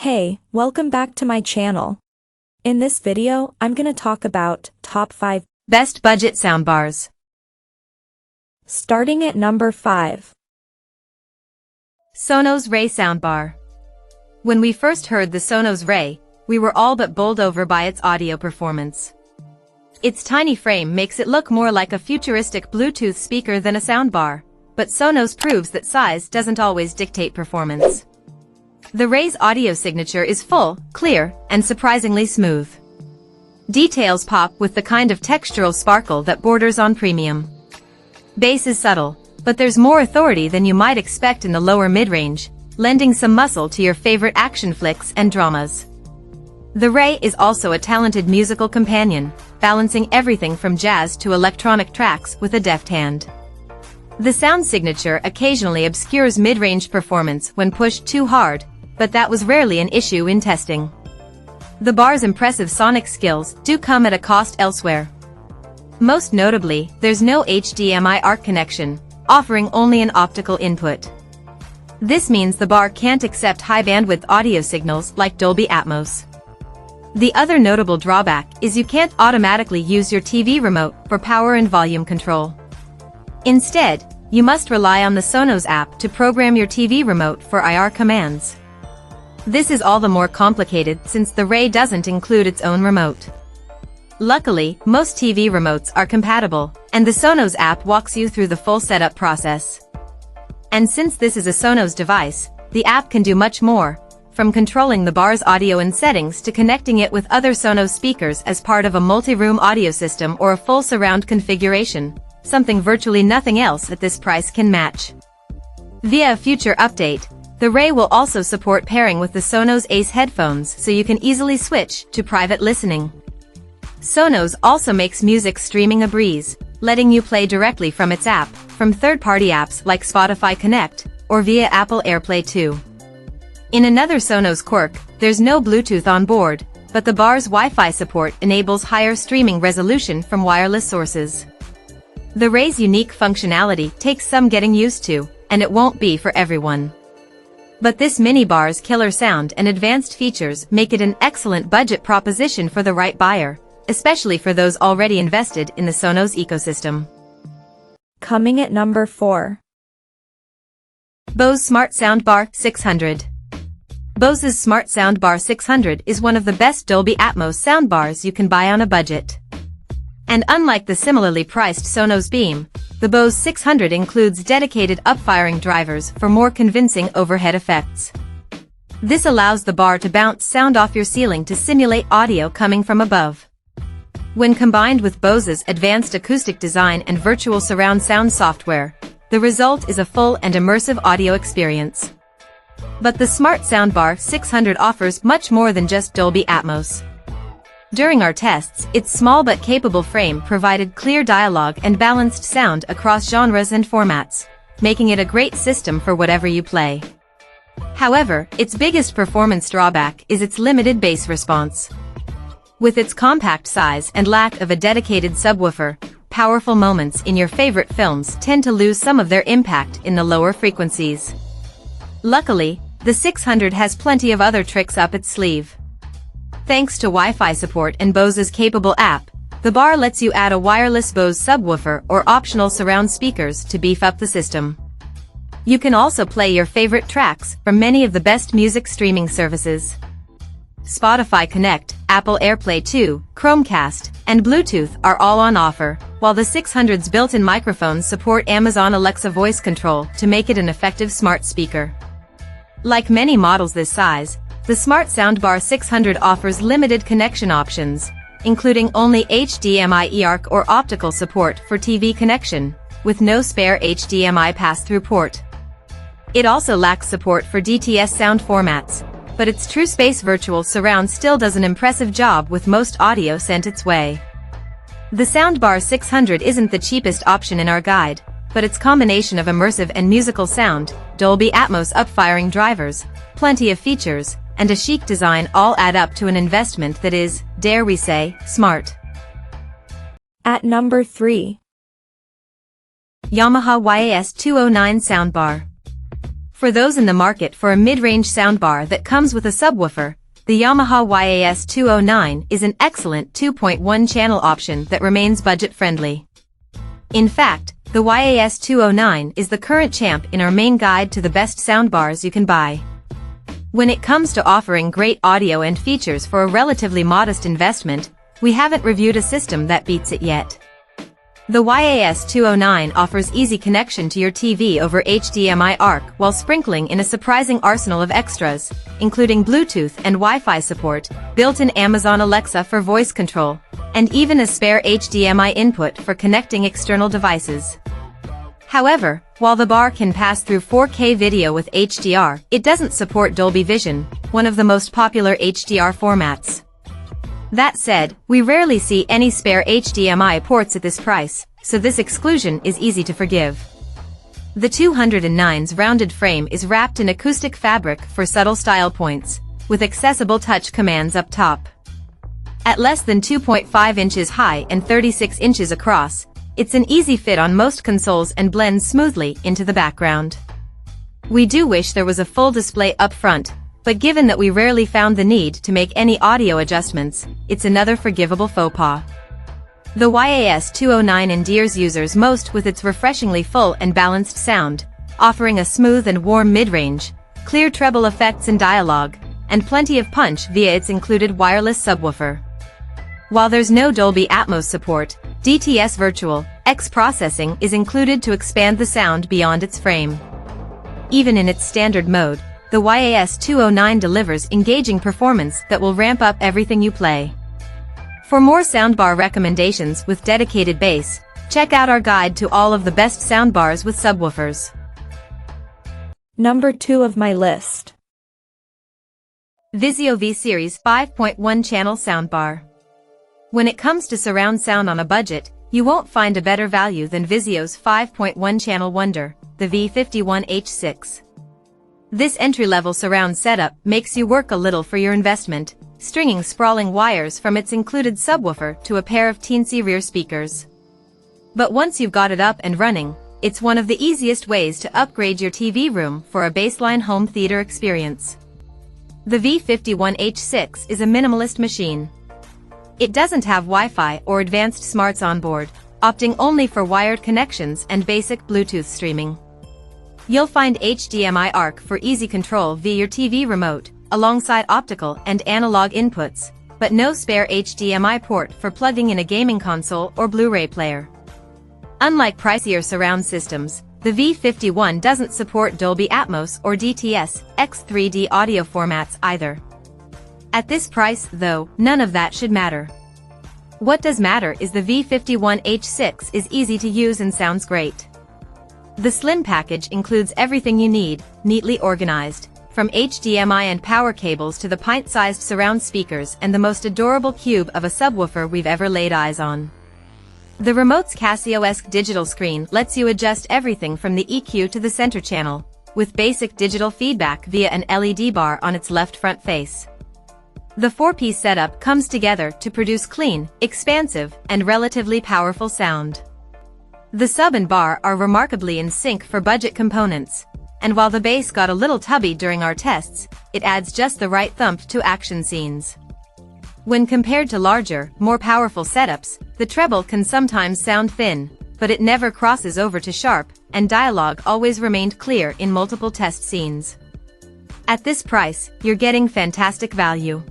Hey, welcome back to my channel. In this video, I'm gonna talk about top 5 best budget soundbars. Starting at number 5. Sonos Ray Soundbar. When we first heard the Sonos Ray, we were all but bowled over by its audio performance. Its tiny frame makes it look more like a futuristic Bluetooth speaker than a soundbar, but Sonos proves that size doesn't always dictate performance. The Ray's audio signature is full, clear, and surprisingly smooth. Details pop with the kind of textural sparkle that borders on premium. Bass is subtle, but there's more authority than you might expect in the lower mid-range, lending some muscle to your favorite action flicks and dramas. The Ray is also a talented musical companion, balancing everything from jazz to electronic tracks with a deft hand. The sound signature occasionally obscures mid-range performance when pushed too hard, but that was rarely an issue in testing. The bar's impressive sonic skills do come at a cost elsewhere. Most notably, there's no HDMI ARC connection, offering only an optical input. This means the bar can't accept high-bandwidth audio signals like Dolby Atmos. The other notable drawback is you can't automatically use your TV remote for power and volume control. Instead, you must rely on the Sonos app to program your TV remote for IR commands. This is all the more complicated since the Ray doesn't include its own remote. Luckily, most TV remotes are compatible, and the Sonos app walks you through the full setup process. And since this is a Sonos device, the app can do much more, from controlling the bar's audio and settings to connecting it with other Sonos speakers as part of a multi-room audio system or a full surround configuration, something virtually nothing else at this price can match. Via a future update, the Ray will also support pairing with the Sonos Ace headphones so you can easily switch to private listening. Sonos also makes music streaming a breeze, letting you play directly from its app, from third-party apps like Spotify Connect, or via Apple AirPlay 2. In another Sonos quirk, there's no Bluetooth on board, but the bar's Wi-Fi support enables higher streaming resolution from wireless sources. The Ray's unique functionality takes some getting used to, and it won't be for everyone. But this mini-bar's killer sound and advanced features make it an excellent budget proposition for the right buyer, especially for those already invested in the Sonos ecosystem. Coming at number 4. Bose Smart Soundbar 600. Bose's Smart Soundbar 600 is one of the best Dolby Atmos soundbars you can buy on a budget. And unlike the similarly priced Sonos Beam, the Bose 600 includes dedicated up-firing drivers for more convincing overhead effects. This allows the bar to bounce sound off your ceiling to simulate audio coming from above. When combined with Bose's advanced acoustic design and virtual surround sound software, the result is a full and immersive audio experience. But the Smart Soundbar 600 offers much more than just Dolby Atmos. During our tests, its small but capable frame provided clear dialogue and balanced sound across genres and formats, making it a great system for whatever you play. However, its biggest performance drawback is its limited bass response. With its compact size and lack of a dedicated subwoofer, powerful moments in your favorite films tend to lose some of their impact in the lower frequencies. Luckily, the 600 has plenty of other tricks up its sleeve. Thanks to Wi-Fi support and Bose's capable app, the bar lets you add a wireless Bose subwoofer or optional surround speakers to beef up the system. You can also play your favorite tracks from many of the best music streaming services. Spotify Connect, Apple AirPlay 2, Chromecast, and Bluetooth are all on offer, while the 600's built-in microphones support Amazon Alexa voice control to make it an effective smart speaker. Like many models this size, the Smart Soundbar 600 offers limited connection options, including only HDMI ARC or optical support for TV connection, with no spare HDMI pass-through port. It also lacks support for DTS sound formats, but its True Space Virtual Surround still does an impressive job with most audio sent its way. The Soundbar 600 isn't the cheapest option in our guide, but its combination of immersive and musical sound, Dolby Atmos up-firing drivers, plenty of features, and a chic design all add up to an investment that is, dare we say, smart. At number 3. Yamaha Y209 Soundbar. For those in the market for a mid-range soundbar that comes with a subwoofer, the Yamaha Y209 is an excellent 2.1 channel option that remains budget-friendly. In fact, the Y209 is the current champ in our main guide to the best soundbars you can buy. When it comes to offering great audio and features for a relatively modest investment, we haven't reviewed a system that beats it yet. The YAS209 offers easy connection to your TV over HDMI ARC while sprinkling in a surprising arsenal of extras, including Bluetooth and Wi-Fi support, built-in Amazon Alexa for voice control, and even a spare HDMI input for connecting external devices. However, while the bar can pass through 4K video with HDR, it doesn't support Dolby Vision, one of the most popular HDR formats. That said, we rarely see any spare HDMI ports at this price, so this exclusion is easy to forgive. The 209's rounded frame is wrapped in acoustic fabric for subtle style points, with accessible touch commands up top. At less than 2.5 inches high and 36 inches across, it's an easy fit on most consoles and blends smoothly into the background. We do wish there was a full display up front, but given that we rarely found the need to make any audio adjustments, it's another forgivable faux pas. The YAS209 endears users most with its refreshingly full and balanced sound, offering a smooth and warm mid-range, clear treble effects and dialogue, and plenty of punch via its included wireless subwoofer. While there's no Dolby Atmos support, DTS Virtual X processing is included to expand the sound beyond its frame. Even in its standard mode, the YAS209 delivers engaging performance that will ramp up everything you play. For more soundbar recommendations with dedicated bass, check out our guide to all of the best soundbars with subwoofers. Number 2 of my list. Vizio V-Series 5.1 channel soundbar. When it comes to surround sound on a budget, you won't find a better value than Vizio's 5.1 channel wonder, the V51H6. This entry-level surround setup makes you work a little for your investment, stringing sprawling wires from its included subwoofer to a pair of teensy rear speakers. But once you've got it up and running, it's one of the easiest ways to upgrade your TV room for a baseline home theater experience. The V51H6 is a minimalist machine. It doesn't have Wi-Fi or advanced smarts on board, opting only for wired connections and basic Bluetooth streaming. You'll find HDMI ARC for easy control via your TV remote, alongside optical and analog inputs, but no spare HDMI port for plugging in a gaming console or Blu-ray player. Unlike pricier surround systems, the V51 doesn't support Dolby Atmos or DTS X3D audio formats either. At this price, though, none of that should matter. What does matter is the V51H6 is easy to use and sounds great. The slim package includes everything you need, neatly organized, from HDMI and power cables to the pint-sized surround speakers and the most adorable cube of a subwoofer we've ever laid eyes on. The remote's Casio-esque digital screen lets you adjust everything from the EQ to the center channel, with basic digital feedback via an LED bar on its left front face. The 4-piece setup comes together to produce clean, expansive, and relatively powerful sound. The sub and bar are remarkably in sync for budget components, and while the bass got a little tubby during our tests, it adds just the right thump to action scenes. When compared to larger, more powerful setups, the treble can sometimes sound thin, but it never crosses over to sharp, and dialogue always remained clear in multiple test scenes. At this price, you're getting fantastic value.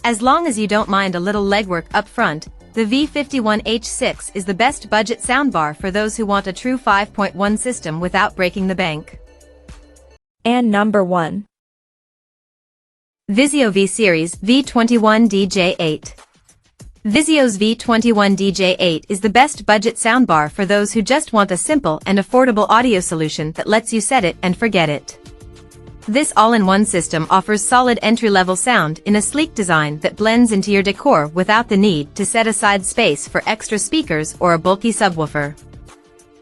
As long as you don't mind a little legwork up front, the V51H6 is the best budget soundbar for those who want a true 5.1 system without breaking the bank. And number 1. Vizio V-Series V21 DJ8. Vizio's V21 DJ8 is the best budget soundbar for those who just want a simple and affordable audio solution that lets you set it and forget it. This all-in-one system offers solid entry-level sound in a sleek design that blends into your decor without the need to set aside space for extra speakers or a bulky subwoofer.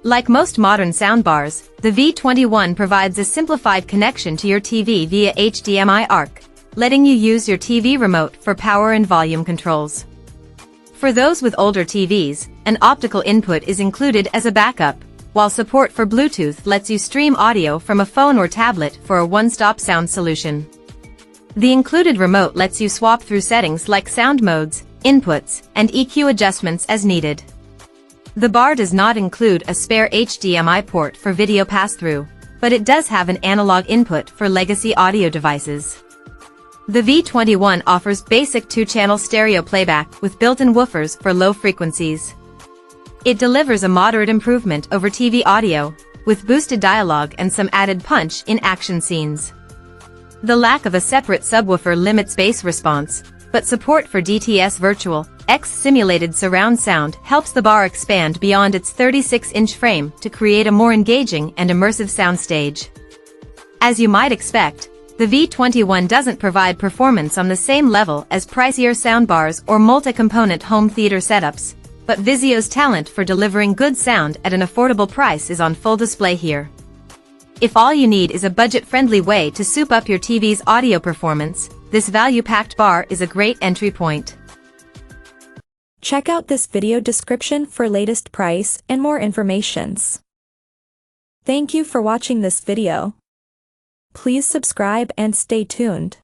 Like most modern soundbars, the V21 provides a simplified connection to your TV via HDMI ARC, letting you use your TV remote for power and volume controls. For those with older TVs, an optical input is included as a backup, while support for Bluetooth lets you stream audio from a phone or tablet for a one-stop sound solution. The included remote lets you swap through settings like sound modes, inputs, and EQ adjustments as needed. The bar does not include a spare HDMI port for video pass-through, but it does have an analog input for legacy audio devices. The V21 offers basic 2-channel stereo playback with built-in woofers for low frequencies. It delivers a moderate improvement over TV audio, with boosted dialogue and some added punch in action scenes. The lack of a separate subwoofer limits bass response, but support for DTS Virtual X simulated surround sound helps the bar expand beyond its 36-inch frame to create a more engaging and immersive soundstage. As you might expect, the V21 doesn't provide performance on the same level as pricier soundbars or multi-component home theater setups, but Vizio's talent for delivering good sound at an affordable price is on full display here. If all you need is a budget-friendly way to soup up your TV's audio performance, this value-packed bar is a great entry point. Check out this video description for latest price and more informations. Thank you for watching this video. Please subscribe and stay tuned.